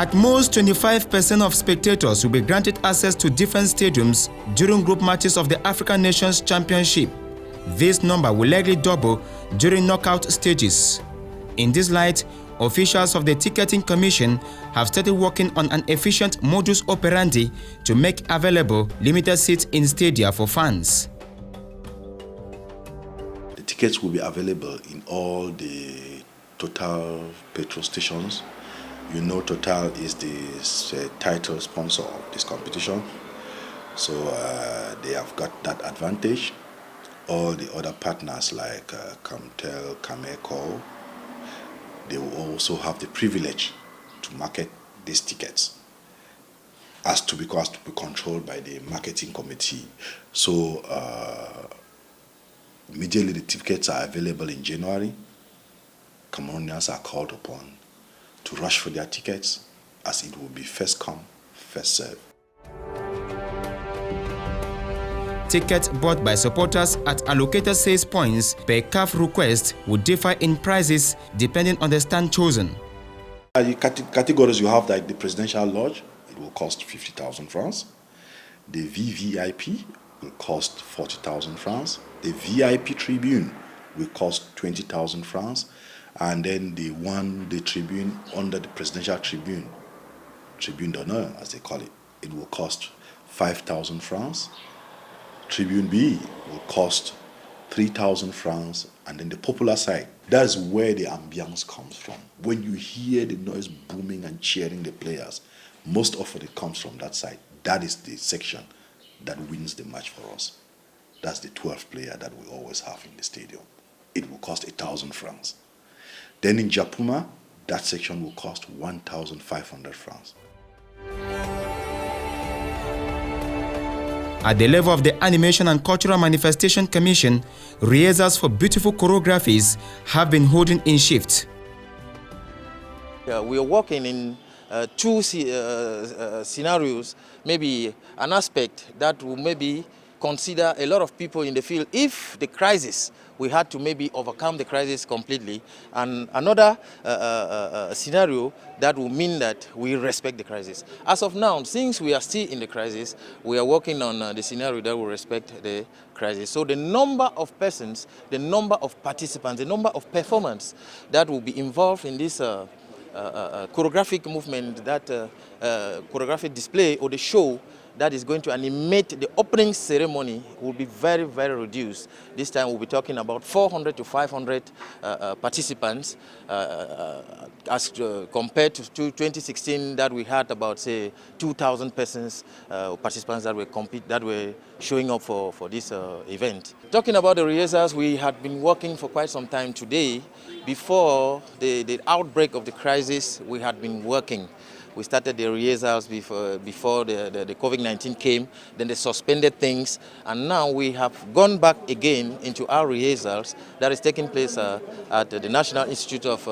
At most, 25% of spectators will be granted access to different stadiums during group matches of the African Nations Championship. This number will likely double during knockout stages. In this light, officials of the Ticketing Commission have started working on an efficient modus operandi to make available limited seats in stadia for fans. The tickets will be available in all the Total petrol stations. You know Total is the title sponsor of this competition, so they have got that advantage. All the other partners like Camtel, Cameco, they will also have the privilege to market these tickets as to be controlled by the marketing committee. So immediately the tickets are available in January. Cameroonians are called upon to rush for their tickets, as it will be first come, first served. Tickets bought by supporters at allocated sales points per CAF request would differ in prices depending on the stand chosen. The categories you have, like the Presidential Lodge, it will cost 50,000 francs. The VVIP will cost 40,000 francs. The VIP Tribune will cost 20,000 francs. And then the Tribune under the Presidential Tribune, Tribune d'honneur as they call it, it will cost 5,000 francs. Tribune B will cost 3,000 francs, and then the popular side, that's where the ambience comes from. When you hear the noise booming and cheering the players, most often it comes from that side. That is the section that wins the match for us. That's the 12th player that we always have in the stadium. It will cost 1,000 francs. Then in Japuma, that section will cost 1,500 francs. At the level of the Animation and Cultural Manifestation Commission, rehearsals for beautiful choreographies have been holding in shift. We are working in two scenarios, maybe an aspect that will maybe consider a lot of people in the field if the crisis, we had to maybe overcome the crisis completely, and another scenario that will mean that we respect the crisis. As of now, since we are still in the crisis, we are working on the scenario that will respect the crisis. So the number of persons, the number of participants, the number of performers that will be involved in this choreographic movement, that choreographic display or the show that is going to animate the opening ceremony will be very, very reduced. This time we'll be talking about 400 to 500 participants as compared to 2016 that we had about, say, 2,000 persons, participants that were showing up for this event. Talking about the rehearsals, we had been working for quite some time today. Before the outbreak of the crisis, we had been working. We started the rehearsals before the COVID-19 came, then they suspended things, and now we have gone back again into our rehearsals that is taking place at the National Institute of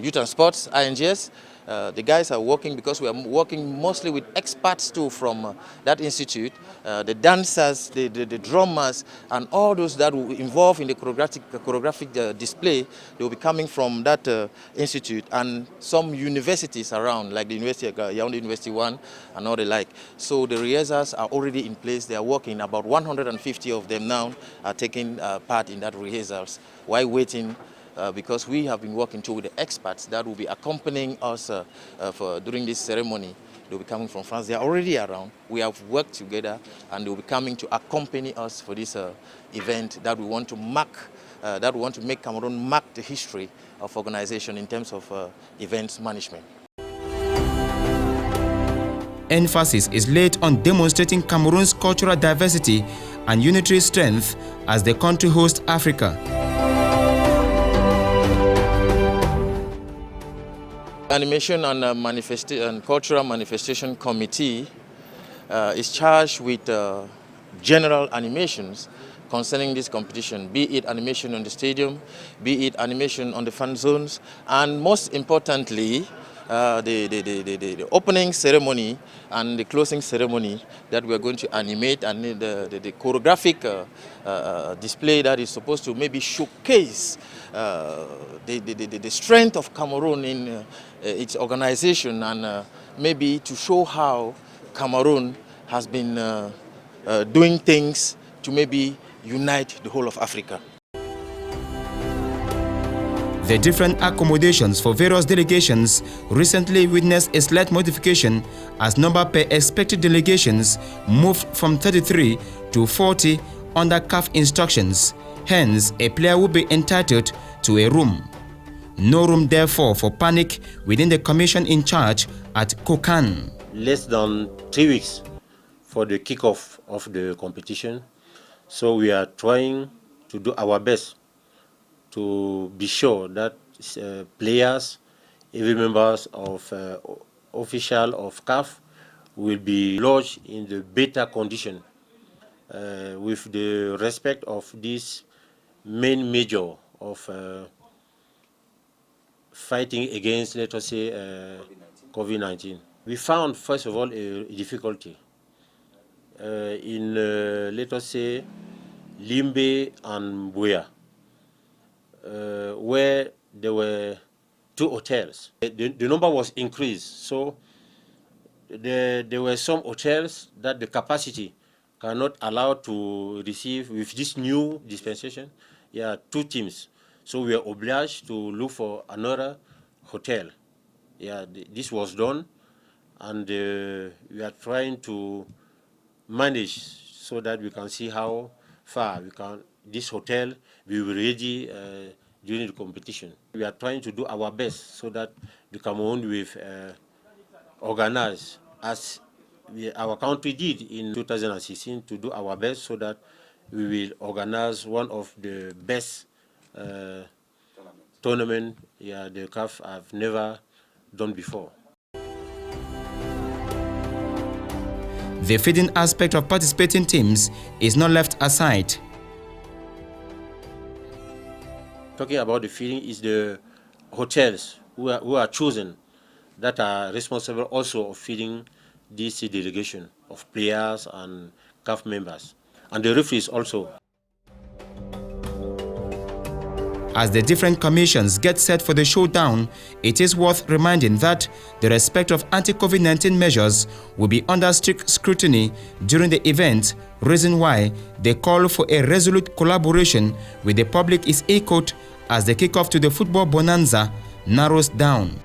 Youth and Sports, INGS. The guys are working because we are working mostly with experts too from that institute, the dancers, the drummers, and all those that will involve in the choreographic display. They will be coming from that institute and some universities around, like the University of Yaoundé University 1 and all the like. So the rehearsals are already in place. They are working. About 150 of them now are taking part in that rehearsals while waiting. Because we have been working too with the experts that will be accompanying us during this ceremony. They'll be coming from France. They are already around. We have worked together, and they'll be coming to accompany us for this event that we want to mark, that we want to make Cameroon mark the history of organization in terms of events management. Emphasis is laid on demonstrating Cameroon's cultural diversity and unitary strength as the country hosts Africa. Animation and Cultural Manifestation Committee is charged with general animations concerning this competition, be it animation on the stadium, be it animation on the fan zones, and most importantly, the opening ceremony and the closing ceremony that we are going to animate, and the choreographic display that is supposed to maybe showcase the strength of Cameroon in its organization, and maybe to show how Cameroon has been doing things to maybe unite the whole of Africa. The different accommodations for various delegations recently witnessed a slight modification as number per expected delegations moved from 33 to 40 under CAF instructions. Hence, a player will be entitled to a room. No room, therefore, for panic within the commission in charge at Kokan. Less than 3 weeks for the kickoff of the competition, so we are trying to do our best to be sure that players, even members of official of CAF, will be lodged in the better condition with the respect of this main measure of fighting against, let us say, COVID-19. We found, first of all, a difficulty in, let us say, Limbe and Buea, where there were 2 hotels. The number was increased, so there were some hotels that the capacity cannot allow to receive with this new dispensation. 2 teams, so we are obliged to look for another hotel. This was done, and we are trying to manage so that we can see how far this hotel will be ready during the competition. We are trying to do our best so that the Cameroon will organize, as our country did in 2016, to do our best so that we will organize one of the best tournament the CAF have never done before. The feeding aspect of participating teams is not left aside. Talking about the feeding is the hotels who are chosen that are responsible also of feeding this delegation of players and CAF members, and the referees also. As the different commissions get set for the showdown, it is worth reminding that the respect of anti-COVID-19 measures will be under strict scrutiny during the event, reason why the call for a resolute collaboration with the public is echoed as the kickoff to the football bonanza narrows down.